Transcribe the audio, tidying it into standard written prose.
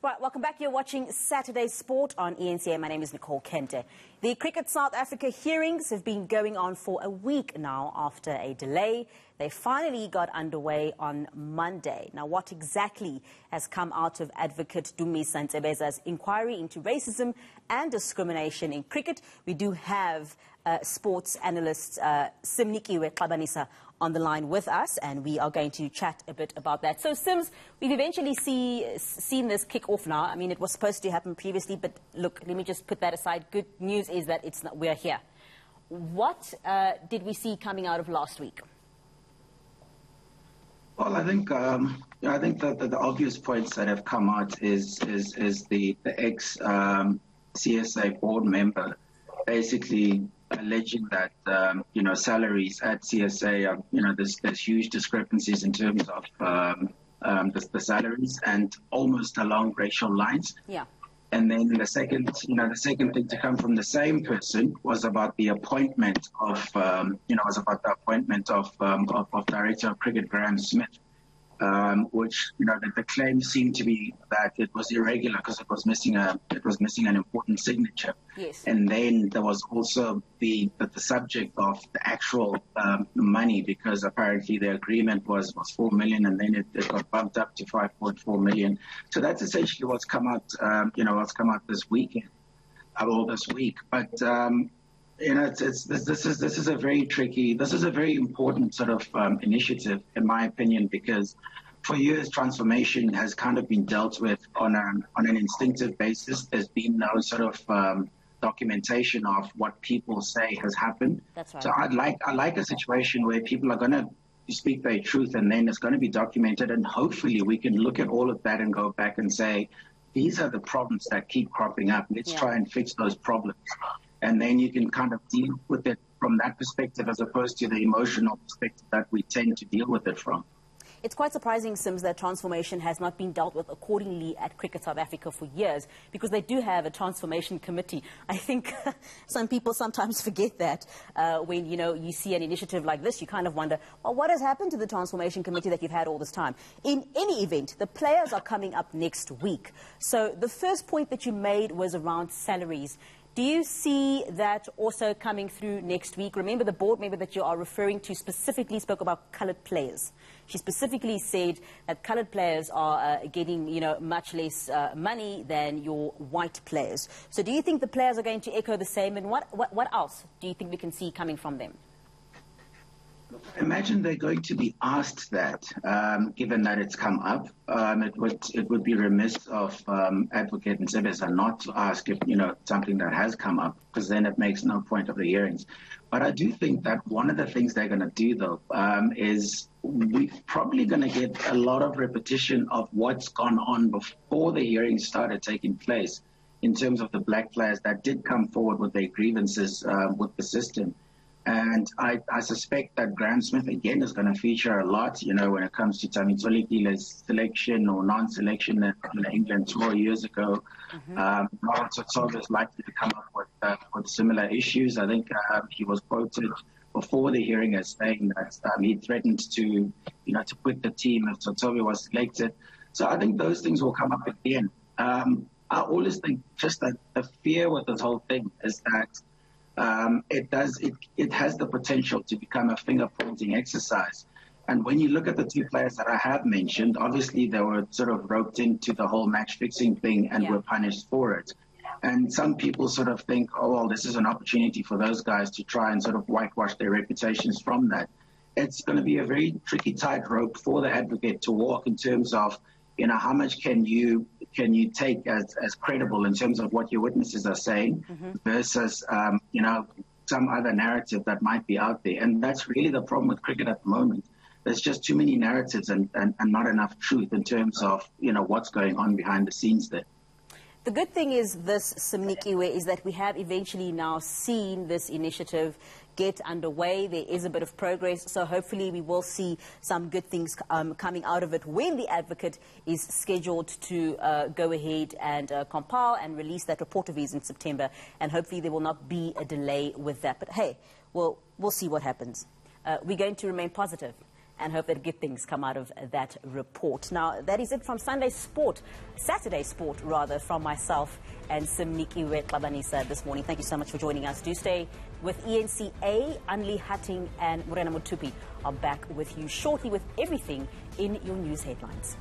Right, welcome back. You're watching Saturday Sport on eNCA. My name is Nicole Kente. The Cricket South Africa hearings have been going on for a week now after a delay. They finally got underway on Monday. Now, what exactly has come out of Advocate Dumisa Ntsebeza's inquiry into racism and discrimination in cricket? We do have sports analyst Simnikwe Xabanisa on the line with us, and we are going to chat a bit about that. So, Sims, we've eventually seen this kick off now. I mean, it was supposed to happen previously, but look, let me just put that aside. Good news is that we're here. What did we see coming out of last week? Well, I think that the obvious points that have come out is the ex CSA board member basically alleging that salaries at CSA are, there's huge discrepancies in terms of the salaries and almost along racial lines. Yeah. And then the second thing to come from the same person was about the appointment of Director of Cricket Graham Smith, which the claim seemed to be that it was irregular because it was missing an important signature. Yes. And then there was also the subject of the actual money, because apparently the agreement was 4 million and then it got bumped up to 5.4 million. So that's essentially what's come out this weekend, or this week. But this is a very important sort of initiative, in my opinion, because for years transformation has kind of been dealt with on an instinctive basis. There's been no sort of documentation of what people say has happened. That's right. So I like a situation where people are going to speak their truth, and then it's going to be documented, and hopefully we can look at all of that and go back and say, these are the problems that keep cropping up. Let's try and fix those problems. And then you can kind of deal with it from that perspective, as opposed to the emotional perspective that we tend to deal with it from. It's quite surprising, Sims, that transformation has not been dealt with accordingly at Cricket South Africa for years, because they do have a transformation committee. I think some people sometimes forget that when, you see an initiative like this, you kind of wonder, well, what has happened to the transformation committee that you've had all this time? In any event, the players are coming up next week. So the first point that you made was around salaries. Do you see that also coming through next week? Remember, the board member that you are referring to specifically spoke about coloured players. She specifically said that coloured players are getting, much less money than your white players. So do you think the players are going to echo the same? And what else do you think we can see coming from them? I imagine they're going to be asked that, given that it's come up. It would be remiss of Advocate Ntsebeza not to ask if something that has come up, because then it makes no point of the hearings. But I do think that one of the things they're going to do, though, is we're probably going to get a lot of repetition of what's gone on before the hearings started taking place, in terms of the black players that did come forward with their grievances with the system. And I suspect that Graham Smith, again, is going to feature a lot, when it comes to Tamisolekile's selection or non-selection in England 4 years ago. Tsotsobe is likely to come up with similar issues. I think he was quoted before the hearing as saying that he threatened to quit the team if Tsotsobe was selected. So I think those things will come up again. I always think just that the fear with this whole thing is that it has the potential to become a finger-pointing exercise. And when you look at the two players that I have mentioned, obviously they were sort of roped into the whole match-fixing thing and were punished for it. And some people sort of think, oh, well, this is an opportunity for those guys to try and sort of whitewash their reputations from that. It's going to be a very tricky tightrope for the advocate to walk, in terms of, how much can you take as credible in terms of what your witnesses are saying versus, some other narrative that might be out there. And that's really the problem with cricket at the moment. There's just too many narratives and not enough truth in terms of, what's going on behind the scenes there. The good thing is this, Simnikwe, is that we have eventually now seen this initiative get underway. There is a bit of progress, so hopefully we will see some good things coming out of it when the advocate is scheduled to go ahead and compile and release that report of his in September, and hopefully there will not be a delay with that. But hey, we'll see what happens. We're going to remain positive and hope that good things come out of that report. Now, that is it from Saturday Sport, rather, from myself and Simnikwe Xabanisa this morning. Thank you so much for joining us. Do stay with eNCA. Anli Hatting and Morena Mutupi are back with you shortly with everything in your news headlines.